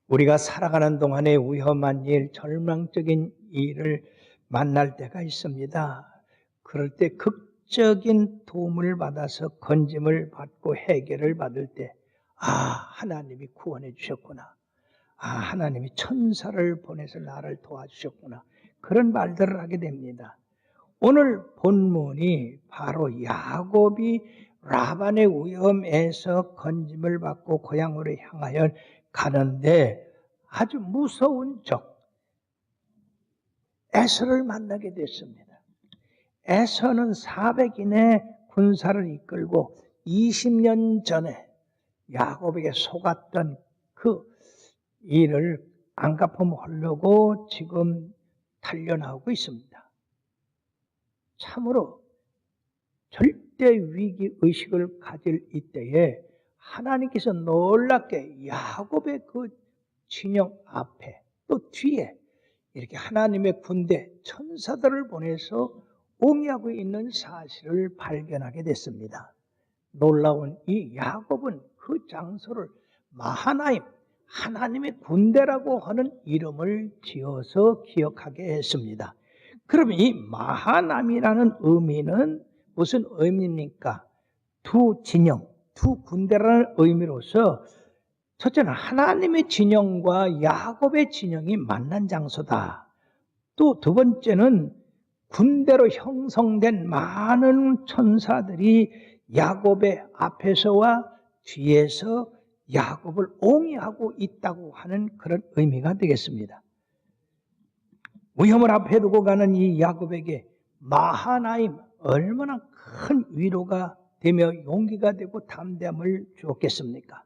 우리가 살아가는 동안에 위험한 일, 절망적인 일을 만날 때가 있습니다. 그럴 때 극적인 도움을 받아서 건짐을 받고 해결을 받을 때, 하나님이 구원해 주셨구나. 하나님이 천사를 보내서 나를 도와주셨구나. 그런 말들을 하게 됩니다. 오늘 본문이 바로 야곱이 라반의 위험에서 건짐을 받고 고향으로 향하여 가는데 아주 무서운 적 에서를 만나게 됐습니다. 에서는 400인의 군사를 이끌고 20년 전에 야곱에게 속았던 그 일을 안 갚아먹으려고 지금 단련하고 있습니다. 참으로 절대 위기 의식을 가질 이때에 하나님께서 놀랍게 야곱의 그 진영 앞에 또 뒤에 이렇게 하나님의 군대 천사들을 보내서 옹이하고 있는 사실을 발견하게 됐습니다. 놀라운 이 야곱은 그 장소를 마하나임, 하나님의 군대라고 하는 이름을 지어서 기억하게 했습니다. 그럼 이 마하나임이라는 의미는 무슨 의미입니까? 두 진영, 두 군대라는 의미로서 첫째는 하나님의 진영과 야곱의 진영이 만난 장소다. 또 두 번째는 군대로 형성된 많은 천사들이 야곱의 앞에서와 뒤에서 야곱을 옹이하고 있다고 하는 그런 의미가 되겠습니다. 위험을 앞에 두고 가는 이 야곱에게 마하나임, 얼마나 큰 위로가 되며 용기가 되고 담대함을 주었겠습니까?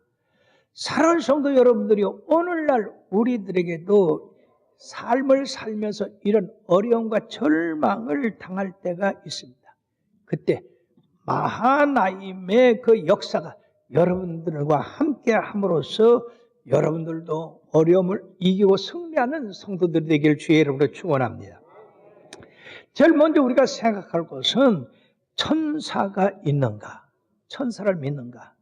사랑하는 성도 여러분들이 오늘날 우리들에게도 삶을 살면서 이런 어려움과 절망을 당할 때가 있습니다. 그때 마하나임의 그 역사가 여러분들과 함께 함으로써 여러분들도 어려움을 이기고 승리하는 성도들이 되길 주의 이름으로 축원합니다. 제일 먼저 우리가 생각할 것은 천사가 있는가? 천사를 믿는가?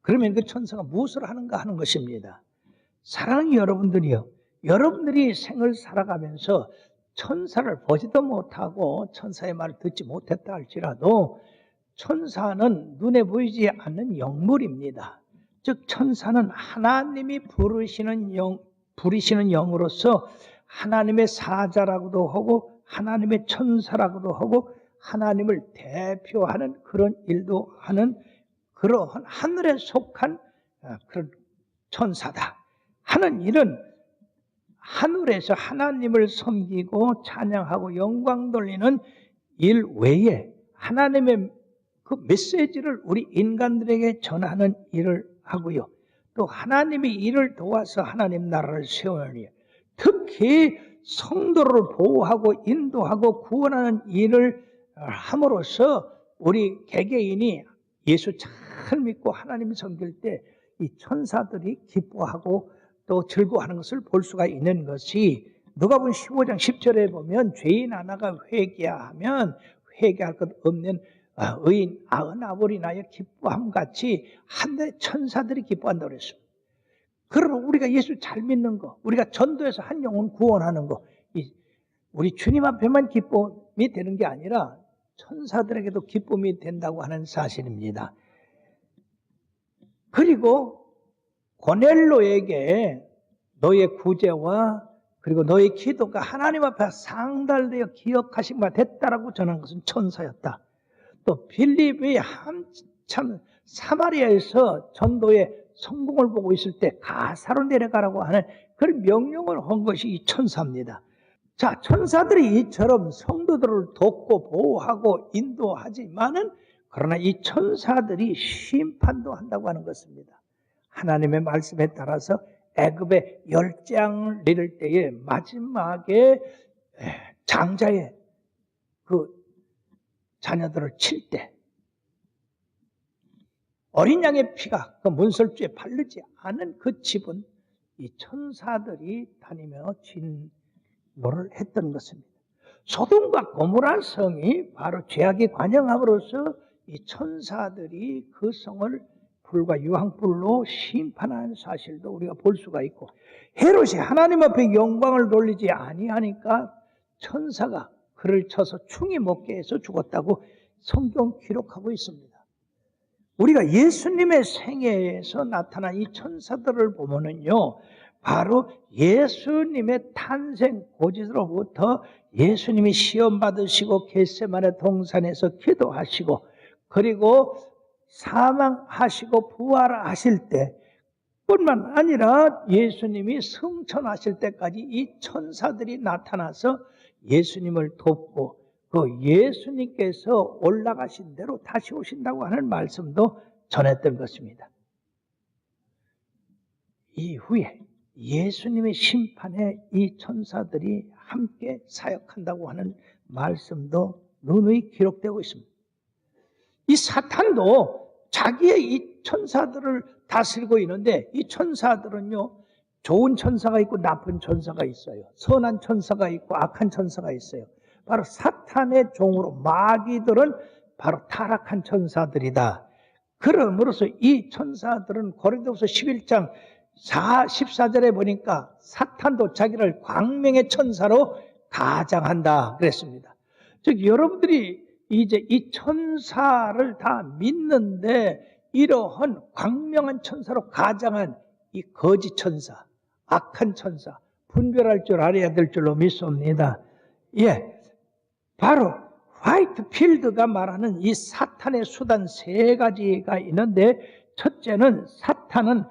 그러면 그 천사가 무엇을 하는가 하는 것입니다. 사랑하는 여러분들이요, 여러분들이 생을 살아가면서 천사를 보지도 못하고 천사의 말을 듣지 못했다 할지라도 천사는 눈에 보이지 않는 영물입니다. 즉 천사는 하나님이 부르시는 영으로서 하나님의 사자라고도 하고 하나님의 천사라고도 하고 하나님을 대표하는 그런 일도 하는 그러한 하늘에 속한 그런 천사다 하는 일은 하늘에서 하나님을 섬기고 찬양하고 영광 돌리는 일 외에 하나님의 그 메시지를 우리 인간들에게 전하는 일을 하고요. 또 하나님이 이를 도와서 하나님 나라를 세우는 일, 특히 성도를 보호하고 인도하고 구원하는 일을 함으로써 우리 개개인이 예수 잘 믿고 하나님을 섬길 때 이 천사들이 기뻐하고 또 즐거워하는 것을 볼 수가 있는 것이 누가복음 15장 10절에 보면 죄인 하나가 회개하면 회개할 것 없는 의인 99이 인하여 기뻐함같이 하늘의 천사들이 기뻐한다고 그랬습니다. 그러면 우리가 예수 잘 믿는 거, 우리가 전도해서 한 영혼 구원하는 거, 우리 주님 앞에만 기쁨이 되는 게 아니라 천사들에게도 기쁨이 된다고 하는 사실입니다. 그리고 고넬로에게 너의 구제와 그리고 너의 기도가 하나님 앞에 상달되어 기억하신 바 됐다라고 전한 것은 천사였다. 또 빌립이 한참 사마리아에서 전도의 성공을 보고 있을 때 가사로 내려가라고 하는 그런 명령을 한 것이 이 천사입니다. 자, 천사들이 이처럼 성도들을 돕고 보호하고 인도하지만은 그러나 이 천사들이 심판도 한다고 하는 것입니다. 하나님의 말씀에 따라서 애굽의 열장을 내릴 때에 마지막에 장자의 그 자녀들을 칠 때 어린 양의 피가 그 문설주에 바르지 않은 그 집은 이 천사들이 다니며 진노를 했던 것입니다. 소돔과 고모라 성이 바로 죄악이 관영함으로써 이 천사들이 그 성을 불과 유황불로 심판한 사실도 우리가 볼 수가 있고, 헤롯이 하나님 앞에 영광을 돌리지 아니하니까 천사가 그를 쳐서 충이 먹게 해서 죽었다고 성경 기록하고 있습니다. 우리가 예수님의 생애에서 나타난 이 천사들을 보면은요, 바로 예수님의 탄생 고지로부터 예수님이 시험 받으시고 겟세마네 동산에서 기도하시고 그리고 사망하시고 부활하실 때 뿐만 아니라 예수님이 승천하실 때까지 이 천사들이 나타나서 예수님을 돕고 그 예수님께서 올라가신 대로 다시 오신다고 하는 말씀도 전했던 것입니다. 이후에 예수님의 심판에 이 천사들이 함께 사역한다고 하는 말씀도 누누이 기록되고 있습니다. 이 사탄도 자기의 이 천사들을 다스리고 있는데, 이 천사들은요, 좋은 천사가 있고 나쁜 천사가 있어요. 선한 천사가 있고 악한 천사가 있어요. 바로 사탄의 종으로 마귀들은 바로 타락한 천사들이다. 그러므로서 이 천사들은 고린도후서 11장 14절에 보니까 사탄도 자기를 광명의 천사로 가장한다 그랬습니다. 즉 여러분들이 이제 이 천사를 다 믿는데 이러한 광명한 천사로 가장한 이 거짓 천사, 악한 천사 분별할 줄 알아야 될 줄로 믿습니다. 예, 바로 화이트필드가 말하는 이 사탄의 수단 세 가지가 있는데, 첫째는 사탄은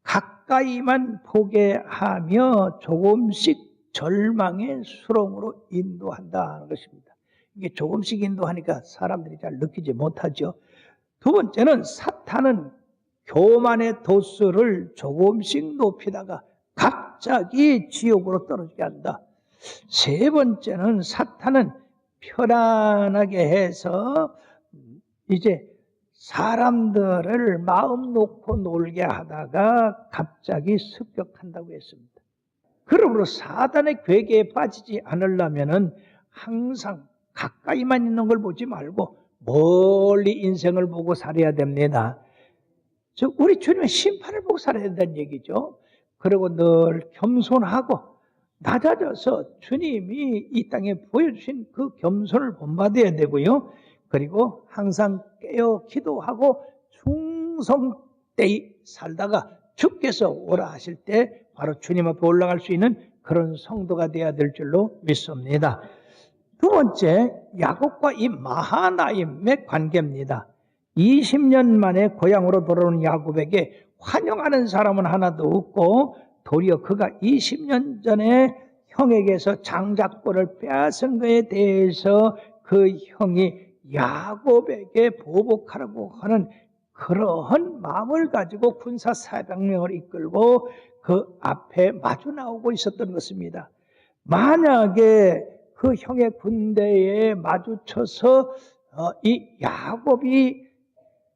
가까이만 보게 하며 조금씩 절망의 수렁으로 인도한다는 것입니다. 이게 조금씩 인도하니까 사람들이 잘 느끼지 못하죠. 두 번째는 사탄은 교만의 도수를 조금씩 높이다가 갑자기 지옥으로 떨어지게 한다. 세 번째는 사탄은 편안하게 해서 이제 사람들을 마음 놓고 놀게 하다가 갑자기 습격한다고 했습니다. 그러므로 사단의 괴계에 빠지지 않으려면 항상 가까이만 있는 걸 보지 말고 멀리 인생을 보고 살아야 됩니다. 즉 우리 주님의 심판을 보고 살아야 된다는 얘기죠. 그리고 늘 겸손하고 낮아져서 주님이 이 땅에 보여주신 그 겸손을 본받아야 되고요. 그리고 항상 깨어 기도하고 충성되이 살다가 주께서 오라 하실 때 바로 주님 앞에 올라갈 수 있는 그런 성도가 되어야 될 줄로 믿습니다. 두 번째, 야곱과 이 마하나임의 관계입니다. 20년 만에 고향으로 돌아온 야곱에게 환영하는 사람은 하나도 없고 도리어 그가 20년 전에 형에게서 장자권을 빼앗은 것에 대해서 그 형이 야곱에게 보복하라고 하는 그러한 마음을 가지고 군사 400명을 이끌고 그 앞에 마주 나오고 있었던 것입니다. 만약에 그 형의 군대에 마주쳐서 이 야곱이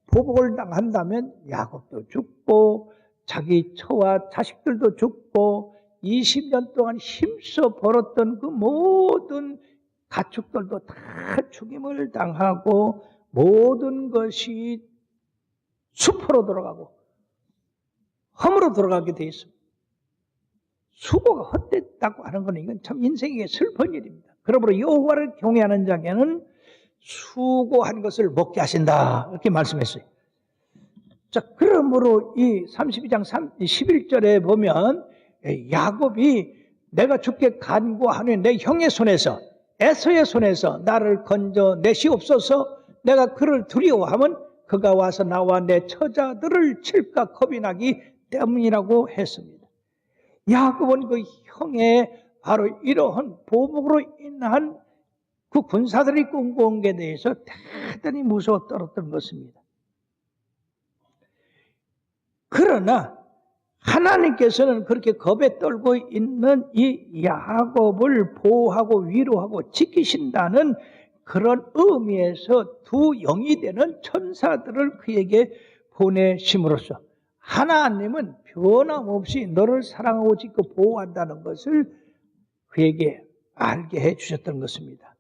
보복을 당한다면 야곱도 죽고 자기 처와 자식들도 죽고 20년 동안 힘써 벌었던 그 모든 가축들도 다 죽임을 당하고 모든 것이 숲으로 돌아가고 험으로 돌아가게 되어 있습니다. 수고가 헛됐다고 하는 것은 이건 참 인생의 슬픈 일입니다. 그러므로 여호와를 경외하는 자에게는 수고한 것을 먹게 하신다 이렇게 말씀했어요. 자, 그러므로 이 32장 11절에 보면 야곱이 내가 주께 간구하니 내 형의 손에서 에서의 손에서 나를 건져 내시옵소서. 내가 그를 두려워하면 그가 와서 나와 내 처자들을 칠까 겁이 나기 때문이라고 했습니다. 야곱은 그 형의 바로 이러한 보복으로 인한 그 군사들이 꿈꿔온 것에 대해서 대단히 무서워 떨었던 것입니다. 그러나 하나님께서는 그렇게 겁에 떨고 있는 이 야곱을 보호하고 위로하고 지키신다는 그런 의미에서 두 영이 되는 천사들을 그에게 보내심으로써 하나님은 변함없이 너를 사랑하고 지키고 보호한다는 것을 그에게 알게 해주셨던 것입니다.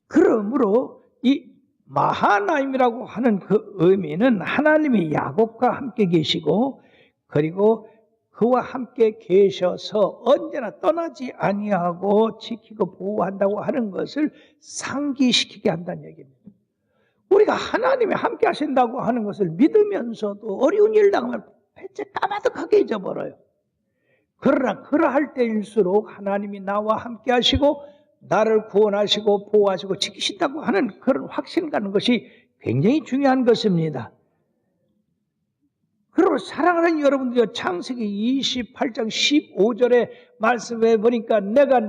그러므로 이 마하나임이라고 하는 그 의미는 하나님이 야곱과 함께 계시고 그리고 그와 함께 계셔서 언제나 떠나지 아니하고 지키고 보호한다고 하는 것을 상기시키게 한다는 얘기입니다. 우리가 하나님이 함께 하신다고 하는 것을 믿으면서도 어려운 일 당하면 배째 까마득하게 잊어버려요. 그러나 그러할 때일수록 하나님이 나와 함께 하시고 나를 구원하시고 보호하시고 지키신다고 하는 그런 확신을 갖는 것이 굉장히 중요한 것입니다. 그리고 사랑하는 여러분들, 창세기 28장 15절에 말씀해 보니까 내가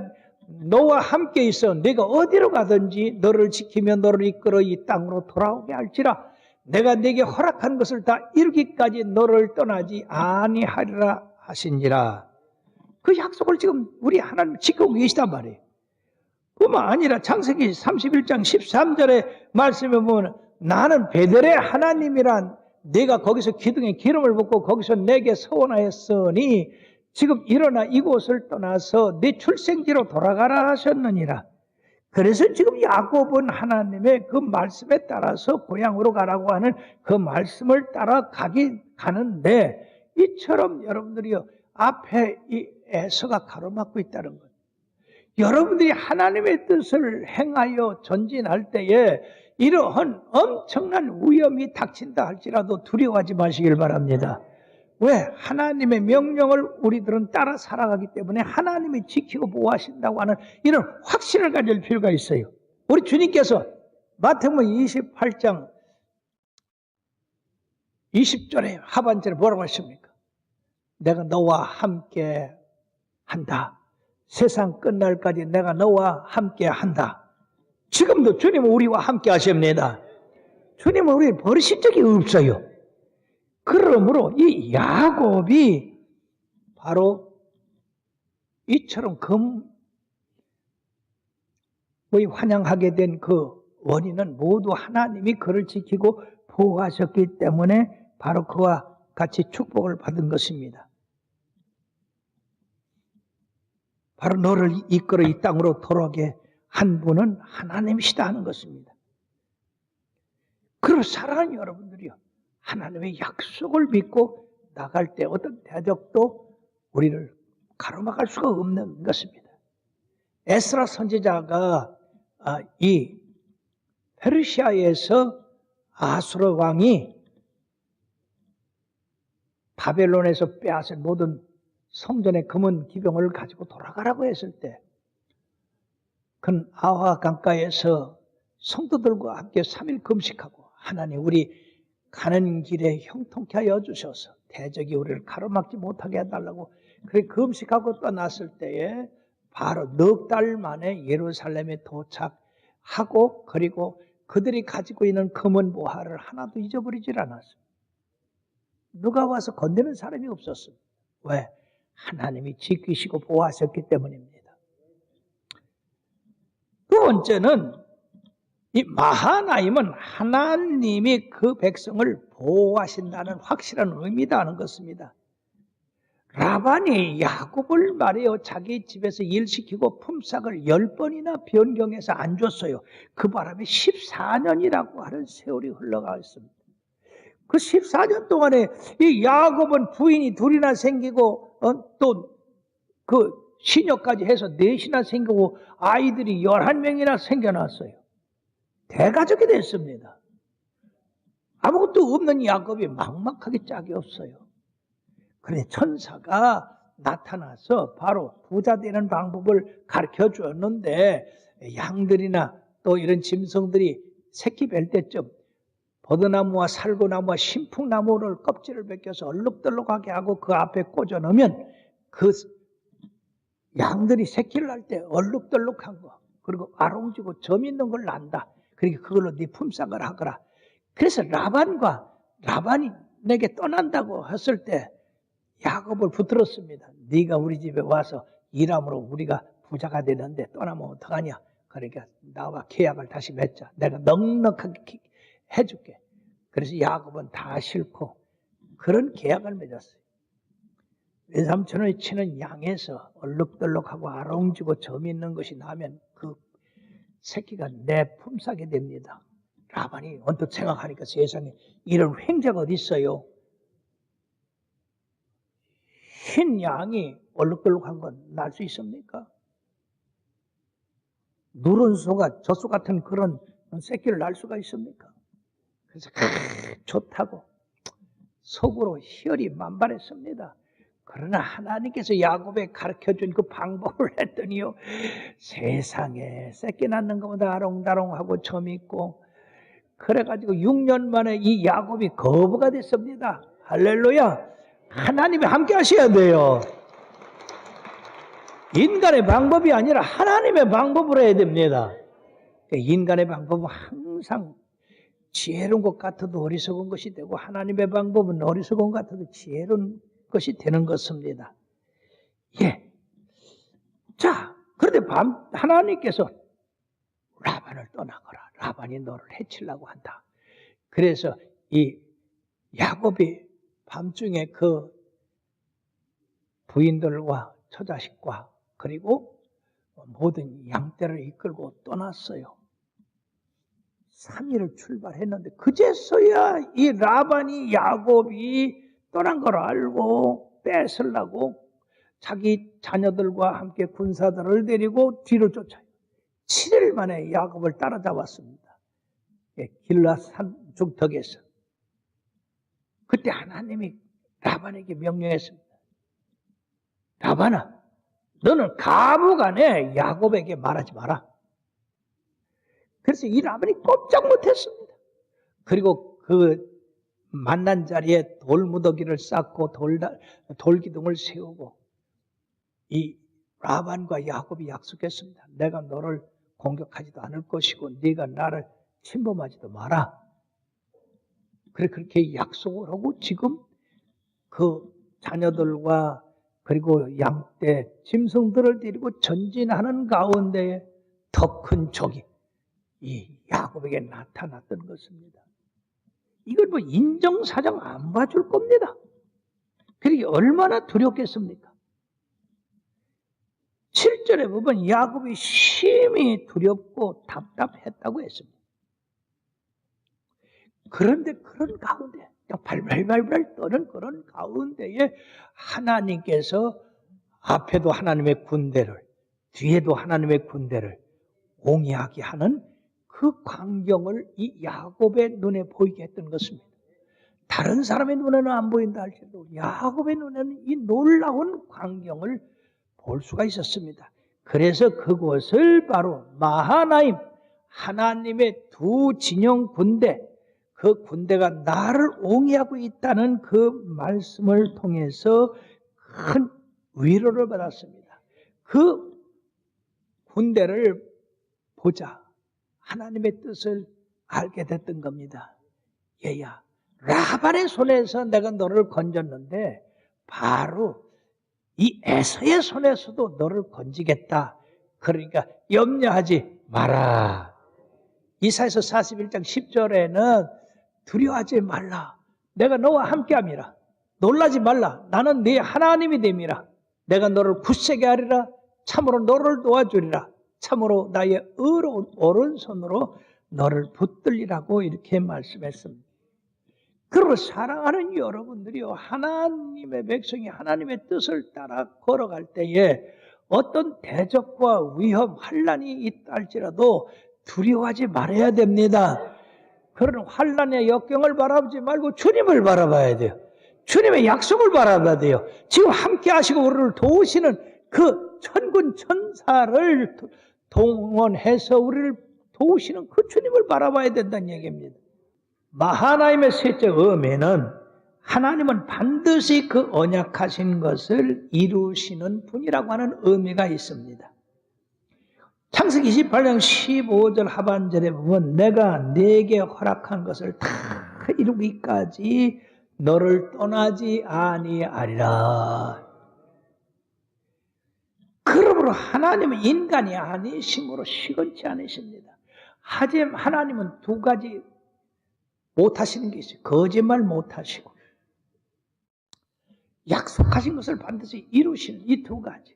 너와 함께 있어 내가 어디로 가든지 너를 지키며 너를 이끌어 이 땅으로 돌아오게 할지라 내가 네게 허락한 것을 다 이루기까지 너를 떠나지 아니하리라 하시니라. 그 약속을 지금 우리 하나님 지키고 계시단 말이에요. 뿐만 아니라 창세기 31장 13절에 말씀해 보면 나는 베델의 하나님이란 내가 거기서 기둥에 기름을 붓고 거기서 내게 서원하였으니 지금 일어나 이곳을 떠나서 네 출생지로 돌아가라 하셨느니라. 그래서 지금 야곱은 하나님의 그 말씀에 따라서 고향으로 가라고 하는 그 말씀을 따라 가는데 이처럼 여러분들이요 앞에 이 에서가 가로막고 있다는 것. 여러분들이 하나님의 뜻을 행하여 전진할 때에 이러한 엄청난 위험이 닥친다 할지라도 두려워하지 마시길 바랍니다. 왜? 하나님의 명령을 우리들은 따라 살아가기 때문에 하나님이 지키고 보호하신다고 하는 이런 확신을 가질 필요가 있어요. 우리 주님께서 마태복음 28장 20절에 하반절에 뭐라고 하십니까? 내가 너와 함께 한다. 세상 끝날까지 내가 너와 함께 한다. 지금도 주님은 우리와 함께 하십니다. 주님은 우리를 버리신 적이 없어요. 그러므로 이 야곱이 바로 이처럼 금의 환영하게 된 그 원인은 모두 하나님이 그를 지키고 보호하셨기 때문에 바로 그와 같이 축복을 받은 것입니다. 바로 너를 이끌어 이 땅으로 돌아오게 한 분은 하나님이시다 하는 것입니다. 그리고 사랑하는 여러분들이요, 하나님의 약속을 믿고 나갈 때 어떤 대적도 우리를 가로막을 수가 없는 것입니다. 에스라 선지자가 이 페르시아에서 아수르 왕이 바벨론에서 빼앗은 모든 성전의 금은 기병을 가지고 돌아가라고 했을 때 그는 아화 강가에서 성도들과 함께 3일 금식하고 하나님 우리 가는 길에 형통케 하여 주셔서 대적이 우리를 가로막지 못하게 해달라고 그렇게 금식하고 떠났을 때에 바로 넉 달 만에 예루살렘에 도착하고 그리고 그들이 가지고 있는 금은 보화를 하나도 잊어버리질 않았습니다. 누가 와서 건드는 사람이 없었습니다. 왜? 하나님이 지키시고 보호하셨기 때문입니다. 두 번째는 이 마하나임은 하나님이 그 백성을 보호하신다는 확실한 의미다 하는 것입니다. 라반이 야곱을 말이요 자기 집에서 일시키고 품삯을 10번이나 변경해서 안 줬어요. 그 바람에 14년이라고 하는 세월이 흘러가 있습니다. 그 14년 동안에 이 야곱은 부인이 둘이나 생기고 또 그 시녀까지 해서 넷이나 생기고 아이들이 11명이나 생겨났어요. 대가족이 됐습니다. 아무것도 없는 야곱이 막막하게 짝이 없어요. 그런데 천사가 나타나서 바로 부자 되는 방법을 가르쳐 주었는데 양들이나 또 이런 짐승들이 새끼 뵐 때쯤 버드나무와 살구나무와 신풍나무를 껍질을 벗겨서 얼룩덜룩하게 하고 그 앞에 꽂아 놓으면 그 양들이 새끼를 날 때 얼룩덜룩한 거 그리고 아롱지고 점 있는 걸 난다. 그러니까 그걸로 네 품삯을 하거라. 그래서 라반이 내게 떠난다고 했을 때 야곱을 붙들었습니다. 네가 우리 집에 와서 일함으로 우리가 부자가 되는데 떠나면 어떡하냐. 그러니까 나와 계약을 다시 맺자. 내가 넉넉하게 해줄게. 그래서 야곱은 다 싫고 그런 계약을 맺었어요. 외삼촌을 치는 양에서 얼룩덜룩하고 아롱지고 점 있는 것이 나면 그 새끼가 내 품삯이 됩니다. 라반이 언뜻 생각하니까 세상에 이런 횡재가 어디 있어요? 흰 양이 얼룩덜룩한 건 날 수 있습니까? 누런 소가 젖소 같은 그런 새끼를 날 수가 있습니까? 그래서 좋다고 속으로 희열이 만발했습니다. 그러나 하나님께서 야곱에 가르쳐준 그 방법을 했더니요, 세상에 새끼 낳는 것보다 아롱다롱하고 점 있고, 그래가지고 6년 만에 이 야곱이 거부가 됐습니다. 할렐루야. 하나님이 함께 하셔야 돼요. 인간의 방법이 아니라 하나님의 방법으로 해야 됩니다. 인간의 방법은 항상 지혜로운 것 같아도 어리석은 것이 되고, 하나님의 방법은 어리석은 것 같아도 지혜로운 것이 되는 것입니다. 예. 자, 그런데 하나님께서 라반을 떠나거라. 라반이 너를 해치려고 한다. 그래서 이 야곱이 밤중에 그 부인들과 처자식과 그리고 모든 양떼를 이끌고 떠났어요. 3일을 출발했는데 그제서야 이 라반이 야곱이 떠난 걸 알고 뺏으려고 자기 자녀들과 함께 군사들을 데리고 뒤로 쫓아요. 7일 만에 야곱을 따라잡았습니다. 길앗 산 중턱에서. 그때 하나님이 라반에게 명령했습니다. 라반아, 너는 가부간에 야곱에게 말하지 마라. 그래서 이 라반이 꼼짝 못했습니다. 그리고 그 만난 자리에 돌무더기를 쌓고 돌기둥을 세우고 이 라반과 야곱이 약속했습니다. 내가 너를 공격하지도 않을 것이고 네가 나를 침범하지도 마라. 그렇게 약속을 하고 지금 그 자녀들과 그리고 양떼, 짐승들을 데리고 전진하는 가운데에 더 큰 적이 이 야곱에게 나타났던 것입니다. 이걸 뭐 인정사정 안 봐줄 겁니다. 그게 얼마나 두렵겠습니까? 7절에 보면 야곱이 심히 두렵고 답답했다고 했습니다. 그런데 그런 가운데 발발발발 떠는 그런 가운데에 하나님께서 앞에도 하나님의 군대를 뒤에도 하나님의 군대를 옹이하게 하는 그 광경을 이 야곱의 눈에 보이게 했던 것입니다. 다른 사람의 눈에는 안 보인다 할지라도 야곱의 눈에는 이 놀라운 광경을 볼 수가 있었습니다. 그래서 그곳을 바로 마하나임, 하나님의 두 진영 군대, 그 군대가 나를 옹이하고 있다는 그 말씀을 통해서 큰 위로를 받았습니다. 그 군대를 보자 하나님의 뜻을 알게 됐던 겁니다. 얘야, 라반의 손에서 내가 너를 건졌는데 바로 이 에서의 손에서도 너를 건지겠다. 그러니까 염려하지 마라. 이사야서 41장 10절에는 두려워하지 말라. 내가 너와 함께함이라. 놀라지 말라. 나는 네 하나님이 됨이라. 내가 너를 굳세게 하리라. 참으로 너를 도와주리라. 참으로 나의 의로운 오른손으로 너를 붙들리라고 이렇게 말씀했습니다. 그리고 사랑하는 여러분들이요, 하나님의 백성이 하나님의 뜻을 따라 걸어갈 때에 어떤 대적과 위험, 환난이 있다 할지라도 두려워하지 말아야 됩니다. 그런 환난의 역경을 바라보지 말고 주님을 바라봐야 돼요. 주님의 약속을 바라봐야 돼요. 지금 함께 하시고 우리를 도우시는 그 천군 천사를 동원해서 우리를 도우시는 그 주님을 바라봐야 된다는 얘기입니다. 마하나임의 셋째 의미는 하나님은 반드시 그 언약하신 것을 이루시는 분이라고 하는 의미가 있습니다. 창세기 28장 15절 하반절에 보면 내가 네게 허락한 것을 다 이루기까지 너를 떠나지 아니하리라. 그러므로 하나님은 인간이 아니심으로 시건치 않으십니다. 하지만 하나님은 두 가지 못하시는 게 있어요. 거짓말 못하시고 약속하신 것을 반드시 이루시는 이 두 가지.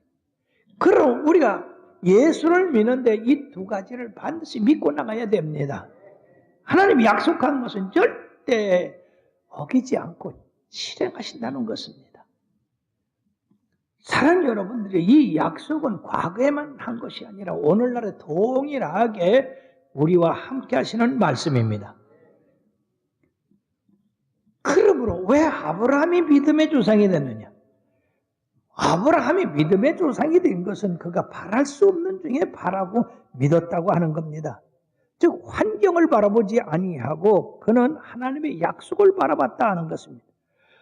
그럼 우리가 예수를 믿는데 이 두 가지를 반드시 믿고 나가야 됩니다. 하나님이 약속한 것은 절대 어기지 않고 실행하신다는 것입니다. 사랑하는 여러분들이 이 약속은 과거에만 한 것이 아니라 오늘날에 동일하게 우리와 함께 하시는 말씀입니다. 그러므로 왜 아브라함이 믿음의 조상이 됐느냐? 아브라함이 믿음의 조상이 된 것은 그가 바랄 수 없는 중에 바라고 믿었다고 하는 겁니다. 즉 환경을 바라보지 아니하고 그는 하나님의 약속을 바라봤다 하는 것입니다.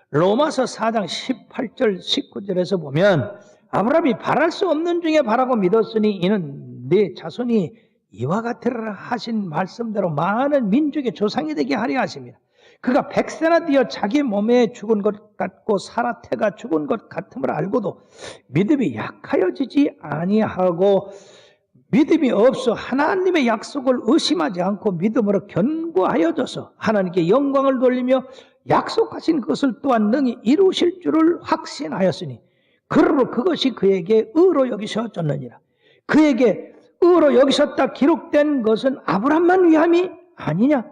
로마서 4장 18절 19절에서 보면 아브라함이 바랄 수 없는 중에 바라고 믿었으니 이는 네 자손이 이와 같으리라 하신 말씀대로 많은 민족의 조상이 되게 하려 하십니다. 그가 100세나 되어 자기 몸에 죽은 것 같고 사라 태가 죽은 것 같음을 알고도 믿음이 약하여지지 아니하고 믿음이 없어 하나님의 약속을 의심하지 않고 믿음으로 견고하여져서 하나님께 영광을 돌리며 약속하신 것을 또한 능히 이루실 줄을 확신하였으니 그러므로 그것이 그에게 의로 여기셔졌느니라. 그에게 의로 여기셨다 기록된 것은 아브라함만 위함이 아니냐?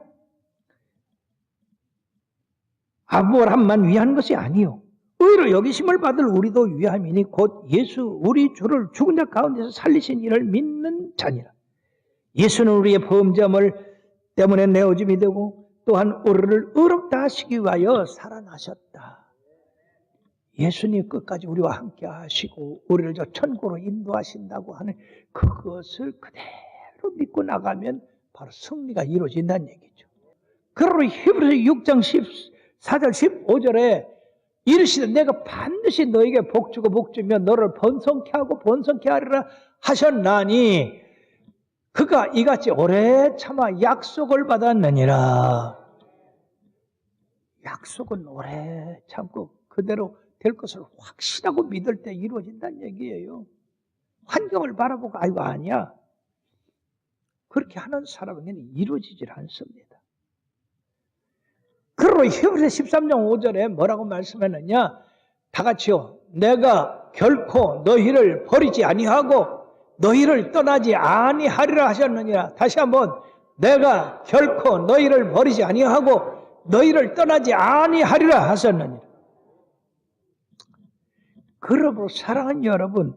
아브라함만 위한 것이 아니요 의로 여기심을 받을 우리도 위함이니 곧 예수 우리 주를 죽은 자 가운데서 살리신 이를 믿는 자니라. 예수는 우리의 범죄함을 때문에 내어짐이 되고 또한 우리를 의롭다 하시기 위하여 살아나셨다. 예수님 끝까지 우리와 함께 하시고 우리를 저 천국으로 인도하신다고 하는 그것을 그대로 믿고 나가면 바로 승리가 이루어진다는 얘기죠. 그러므로 히브리서 6장 14절 15절에 이르시되 내가 반드시 너에게 복주고 복주며 너를 번성케 하고 번성케 하리라 하셨나니 그가 이같이 오래 참아 약속을 받았느니라. 약속은 오래 참고 그대로 될 것을 확신하고 믿을 때 이루어진다는 얘기예요. 환경을 바라보고 아이고 아니야. 그렇게 하는 사람에게는 이루어지질 않습니다. 그리고 히브리서 13장 5절에 뭐라고 말씀했느냐? 다 같이요. 내가 결코 너희를 버리지 아니하고 너희를 떠나지 아니하리라 하셨느니라. 다시 한번 내가 결코 너희를 버리지 아니하고 너희를 떠나지 아니하리라 하셨느니라. 그러므로 사랑하는 여러분,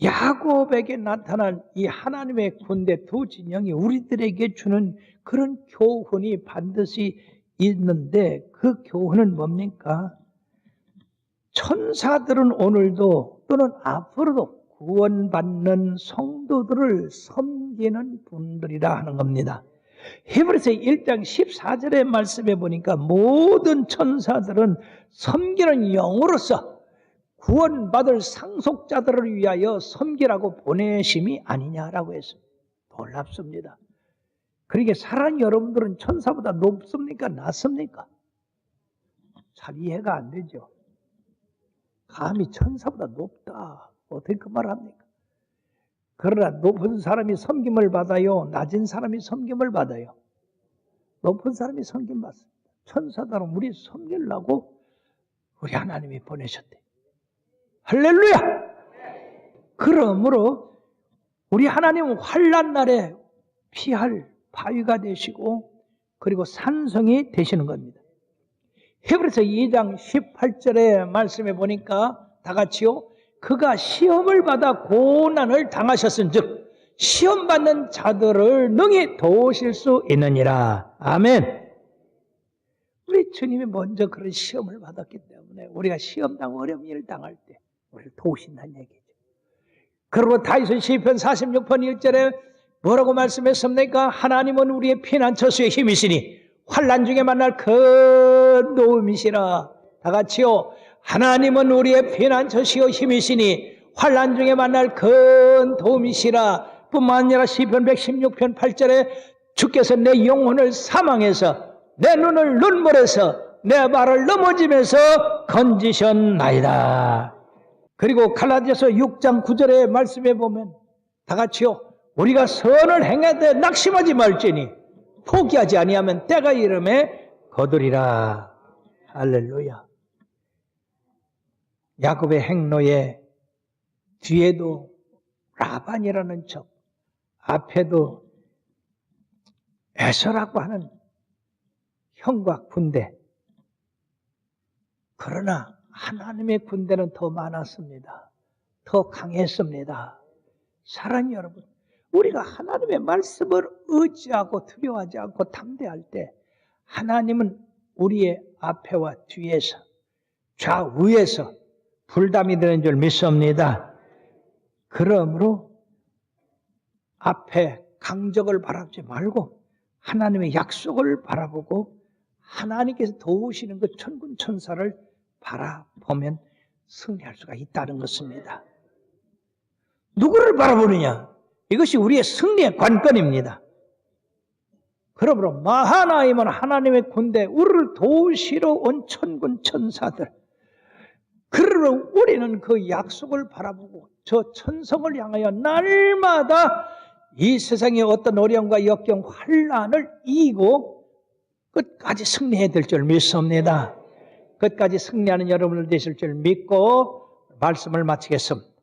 야곱에게 나타난 이 하나님의 군대 두 진영이 우리들에게 주는 그런 교훈이 반드시 있는데 그 교훈은 뭡니까? 천사들은 오늘도 또는 앞으로도 구원받는 성도들을 섬기는 분들이라 하는 겁니다. 히브리서 1장 14절의 말씀에 보니까 모든 천사들은 섬기는 영으로서 구원받을 상속자들을 위하여 섬기라고 보내심이 아니냐라고 했습니다. 놀랍습니다. 그러니까 사랑하는 여러분들은 천사보다 높습니까? 낮습니까? 잘 이해가 안 되죠. 감히 천사보다 높다. 어떻게 그 말을 합니까? 그러나 높은 사람이 섬김을 받아요? 낮은 사람이 섬김을 받아요? 높은 사람이 섬김 받습니다. 천사들은 우리 섬기려고 우리 하나님이 보내셨대. 할렐루야! 그러므로 우리 하나님은 환난 날에 피할 바위가 되시고 그리고 산성이 되시는 겁니다. 히브리서 2장 18절의 말씀에 보니까 다 같이요. 그가 시험을 받아 고난을 당하셨은즉 시험 받는 자들을 능히 도우실 수 있느니라. 아멘. 우리 주님이 먼저 그런 시험을 받았기 때문에 우리가 시험당하고 어려운 일을 당할 때 우리를 도우신다는 얘기죠. 그리고 다윗은 시편 46편 1절에 뭐라고 말씀했습니까? 하나님은 우리의 피난처수의 힘이시니 환난 중에 만날 큰 도움이시라. 다 같이요. 하나님은 우리의 피난처시요 힘이시니 환난 중에 만날 큰 도움이시라. 뿐만 아니라 시편 116편 8절에 주께서 내 영혼을 사망해서 내 눈을 눈물에서 내 발을 넘어지면서 건지셨나이다. 그리고 갈라디아서 6장 9절의 말씀에 보면 다 같이요. 우리가 선을 행하되 낙심하지 말지니 포기하지 아니하면 때가 이름에 거두리라. 할렐루야. 야곱의 행로에 뒤에도 라반이라는 적, 앞에도 에서라고 하는 형과 군대. 그러나 하나님의 군대는 더 많았습니다. 더 강했습니다. 사랑하는 여러분, 우리가 하나님의 말씀을 의지하고 두려워하지 않고 담대할 때 하나님은 우리의 앞에와 뒤에서 좌우에서 불담이 되는 줄 믿습니다. 그러므로 앞에 강적을 바라보지 말고 하나님의 약속을 바라보고 하나님께서 도우시는 그 천군 천사를 바라보면 승리할 수가 있다는 것입니다. 누구를 바라보느냐? 이것이 우리의 승리의 관건입니다. 그러므로 마하나임은 하나님의 군대, 우리를 도우시러 온 천군 천사들. 그러므로 우리는 그 약속을 바라보고 저 천성을 향하여 날마다 이 세상의 어떤 어려움과 역경, 환난을 이기고 끝까지 승리해야 될 줄 믿습니다. 끝까지 승리하는 여러분들 되실 줄 믿고 말씀을 마치겠습니다.